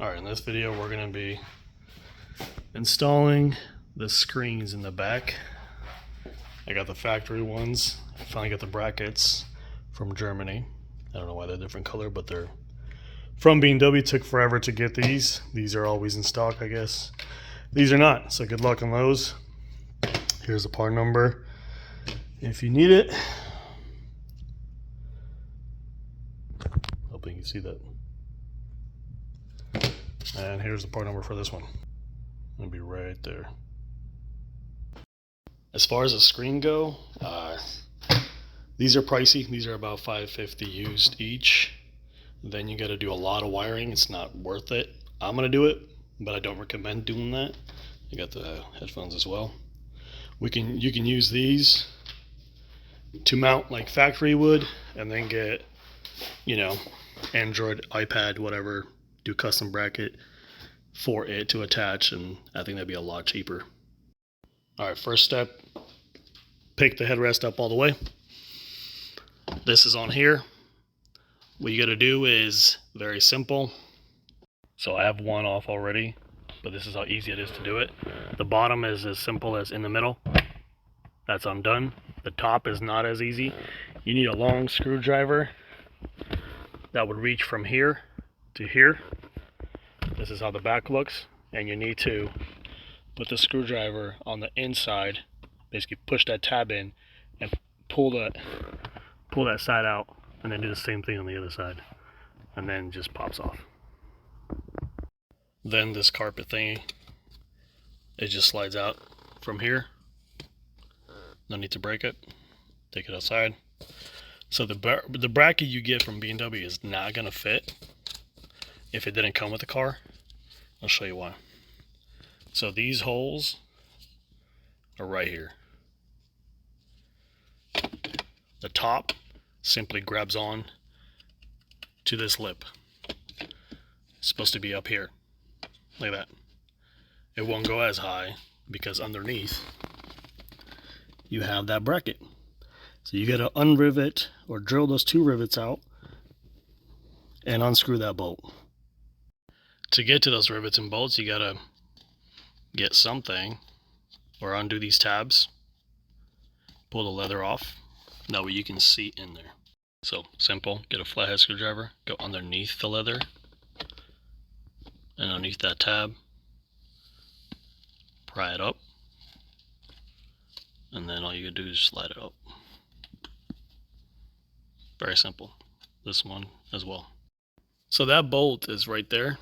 Alright, in this video we're going to be installing the screens in the back. I got the factory ones. I finally got the brackets from Germany. I don't know why they're different color, but they're from BMW. Took forever to get these. These are always in stock, I guess. These are not, so good luck on those. Here's the part number if you need it. Hoping you can see that. And here's the part number for this one. It'll be right there. As far as the screen go, these are pricey. These are about $5.50 used each. Then you got to do a lot of wiring. It's not worth it. I'm gonna do it, but I don't recommend doing that. I got the headphones as well. You can use these to mount like factory would, and then get, you know, Android, iPad, whatever. Do custom bracket for it to attach, and I think that'd be a lot cheaper. Alright, first step, pick the headrest up all the way. This is on here. What you gotta do is very simple. So I have one off already, but this is how easy it is to do it. The bottom is as simple as in the middle. That's undone. The top is not as easy. You need a long screwdriver that would reach from here to here. This is how the back looks, and you need to put the screwdriver on the inside, basically push that tab in and pull that side out, and then do the same thing on the other side, and then it just pops off. Then this carpet thingy, it just slides out from here. No need to break it. Take it outside. So the bracket you get from BMW is not gonna fit if it didn't come with the car. I'll show you why. So these holes are right here. The top simply grabs on to this lip. It's supposed to be up here, like that. It won't go as high because underneath you have that bracket. So you gotta unrivet or drill those two rivets out and unscrew that bolt. To get to those rivets and bolts, you gotta get something or undo these tabs, pull the leather off, that way you can see in there. So simple, get a flathead screwdriver, go underneath the leather and underneath that tab, pry it up, and then all you gotta do is slide it up. Very simple. This one as well. So that bolt is right there.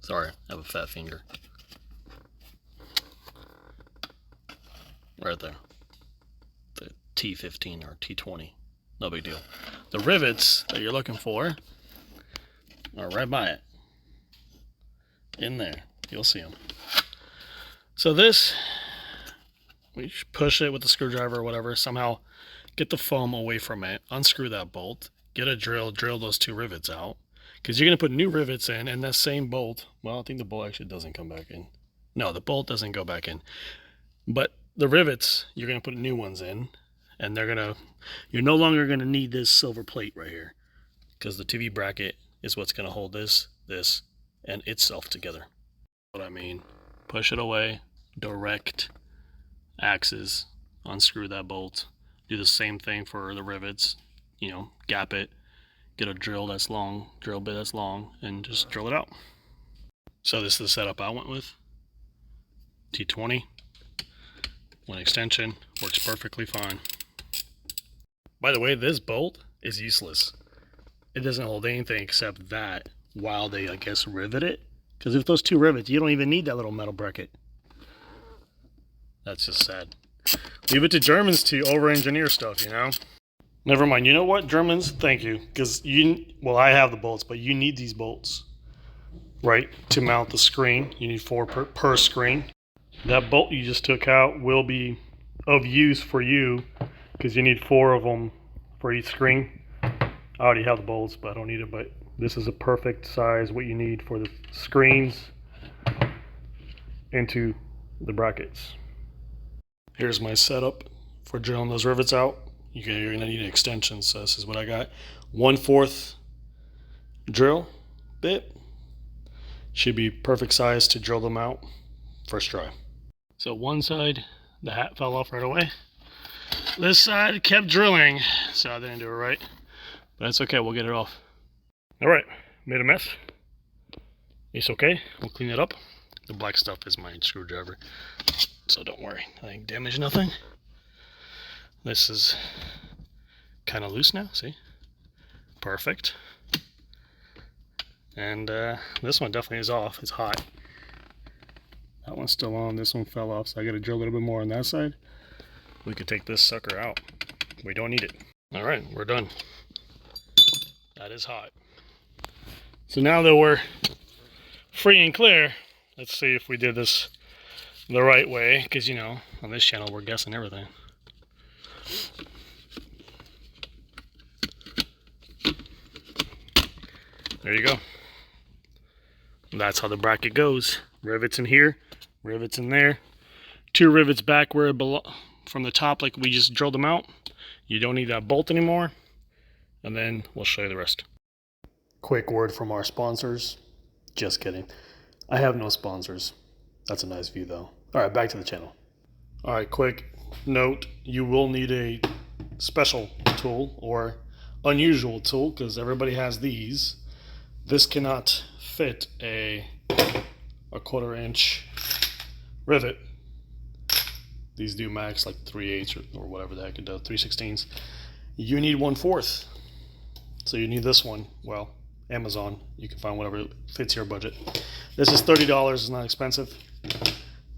Sorry, I have a fat finger. Right there. The T15 or T20. No big deal. The rivets that you're looking for are right by it. In there. You'll see them. So this, we push it with the screwdriver or whatever. Somehow get the foam away from it. Unscrew that bolt. Get a drill. Drill those two rivets out. Because you're going to put new rivets in, and that same bolt, well, I think the bolt actually doesn't come back in. No, the bolt doesn't go back in. But the rivets, you're going to put new ones in, and you're no longer going to need this silver plate right here. Because the TV bracket is what's going to hold this, and itself together. What I mean, push it away, direct axes, unscrew that bolt, do the same thing for the rivets, you know, gap it. Get a drill that's long, drill bit that's long, and just drill it out. So this is the setup I went with. T20. One extension. Works perfectly fine. By the way, this bolt is useless. It doesn't hold anything except that while they, I guess, rivet it. Because if those two rivets, you don't even need that little metal bracket. That's just sad. Leave it to Germans to over-engineer stuff, you know? Never mind. You know what, Germans? Thank you. Because well, I have the bolts, but you need these bolts, right, to mount the screen. You need 4 per screen. That bolt you just took out will be of use for you because you need 4 of them for each screen. I already have the bolts, but I don't need it. But this is a perfect size, what you need for the screens into the brackets. Here's my setup for drilling those rivets out. You're going to need an extension, so this is what I got. 1/4 drill bit. Should be perfect size to drill them out first try. So one side, the hat fell off right away. This side kept drilling, so I didn't do it right. But that's okay, we'll get it off. Alright, made a mess. It's okay, we'll clean it up. The black stuff is my screwdriver, so don't worry, I ain't damaged nothing. This is kind of loose now, see? Perfect. And this one definitely is off, it's hot. That one's still on, this one fell off, so I gotta drill a little bit more on that side. We could take this sucker out. We don't need it. Alright, we're done. That is hot. So now that we're free and clear, let's see if we did this the right way, because you know, on this channel we're guessing everything. There you go. That's how the bracket goes. Rivets in here, rivets in there. 2 rivets back where it belongs from the top, like we just drilled them out. You don't need that bolt anymore. And then we'll show you the rest. Quick word from our sponsors. Just kidding. I have no sponsors. That's a nice view though. Alright, back to the channel. Alright, quick note. You will need a special tool or unusual tool because everybody has these. This cannot fit a 1/4 inch rivet. These do max like 3/8 or whatever the heck it does, 3/16. You need 1/4. So you need this one. Well, Amazon, you can find whatever fits your budget. This is $30, it's not expensive.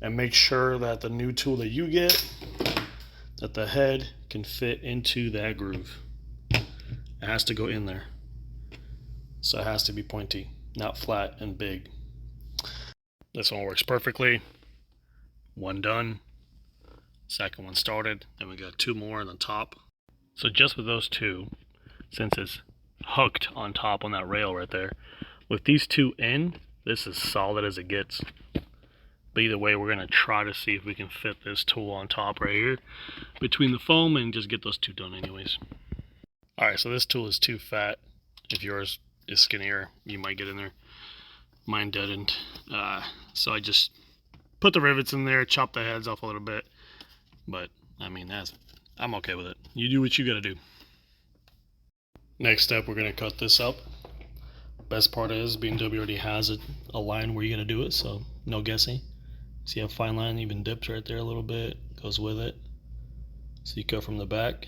And make sure that the new tool that you get, that the head can fit into that groove. It has to go in there. So it has to be pointy, not flat and big. This one works perfectly. One done. Second one started. Then we got 2 more on the top. So just with those 2, since it's hooked on top on that rail right there, with these 2 in, this is solid as it gets. But either way, we're going to try to see if we can fit this tool on top right here between the foam and just get those 2 done anyways. Alright, so this tool is too fat. If yours is skinnier, you might get in there. Mine didn't. So I just put the rivets in there, chop the heads off a little bit. But, I mean, I'm okay with it. You do what you gotta do. Next step, we're gonna cut this up. Best part is BMW already has a line where you're gonna do it, so no guessing. See a fine line even dips right there a little bit, goes with it. So you cut from the back,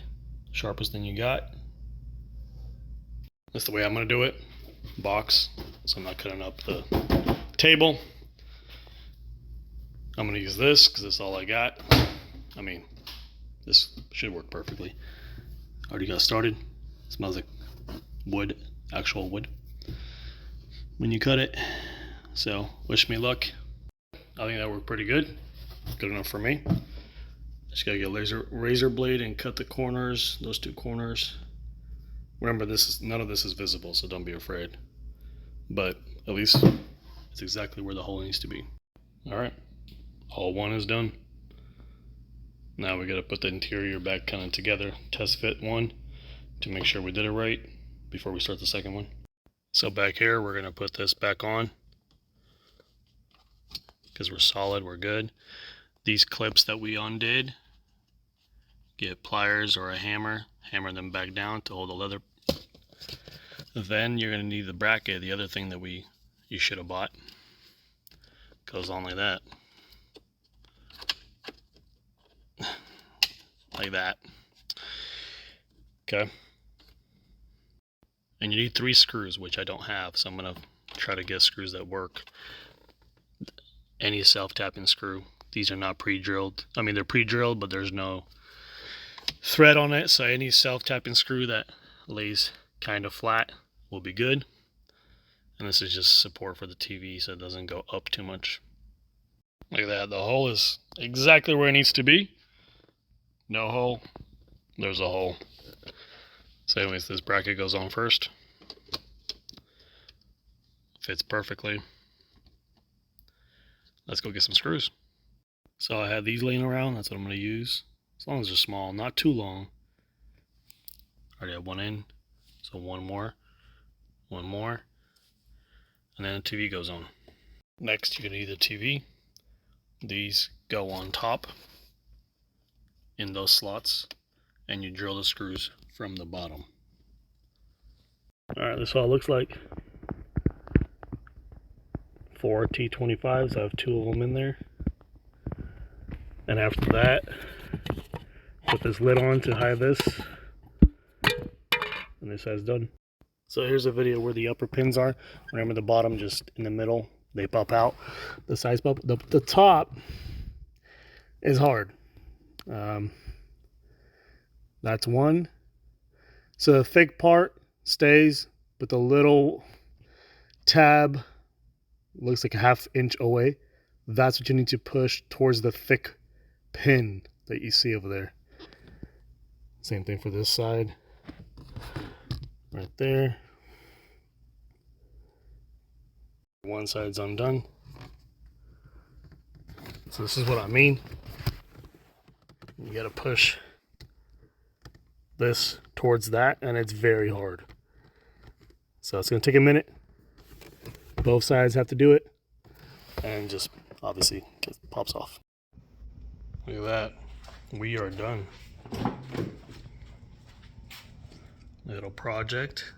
sharpest thing you got. That's the way I'm gonna do it. Box, so I'm not cutting up the table. I'm gonna use this because that's all I got. I mean, this should work perfectly. Already got started. Smells like wood, actual wood, when you cut it. So wish me luck. I think that worked pretty good. Good enough for me. Just gotta get a razor blade and cut the corners, those 2 corners. Remember, none of this is visible, so don't be afraid. But at least it's exactly where the hole needs to be. Alright, hole 1 is done. Now we gotta put the interior back kind of together, test fit 1 to make sure we did it right before we start the second one. So back here, we're gonna put this back on because we're solid, we're good. These clips that we undid, get pliers or a hammer, hammer them back down to hold the leather. Then you're gonna need the bracket, the other thing that you should have bought. Goes on like that. Like that. Okay. And you need 3 screws, which I don't have, so I'm gonna try to get screws that work. Any self-tapping screw. These are not pre-drilled. I mean, they're pre-drilled, but there's no thread on it, so any self-tapping screw that lays kind of flat will be good. And this is just support for the TV so it doesn't go up too much. Look at that, the hole is exactly where it needs to be. No hole, there's a hole. So anyways, this bracket goes on first. Fits perfectly. Let's go get some screws. So I have these laying around, that's what I'm going to use. As long as they're small, not too long. I already have 1 in, so 1 more. 1 more. and then the TV goes on. Next, you can do the TV. These go on top in those slots, and you drill the screws from the bottom. Alright, this is what it looks like. 4 T25s, I have 2 of them in there. And after that, put this lid on to hide this, and this is done. So here's a video where the upper pins are. Remember the bottom just in the middle, they pop out. The sides pop. The top is hard. That's one. So the thick part stays, but the little tab looks like a 1/2 inch away. That's what you need to push towards the thick pin that you see over there. Same thing for this side. Right there. One side's undone. So this is what I mean. You gotta push this towards that, and it's very hard. So it's gonna take a minute. Both sides have to do it, and just obviously it pops off. Look at that. We are done. Little project.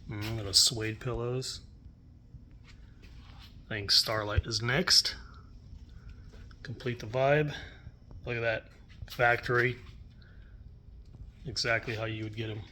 Little suede pillows. I think Starlight is next. Complete the vibe. Look at that. Factory. Exactly how you would get them.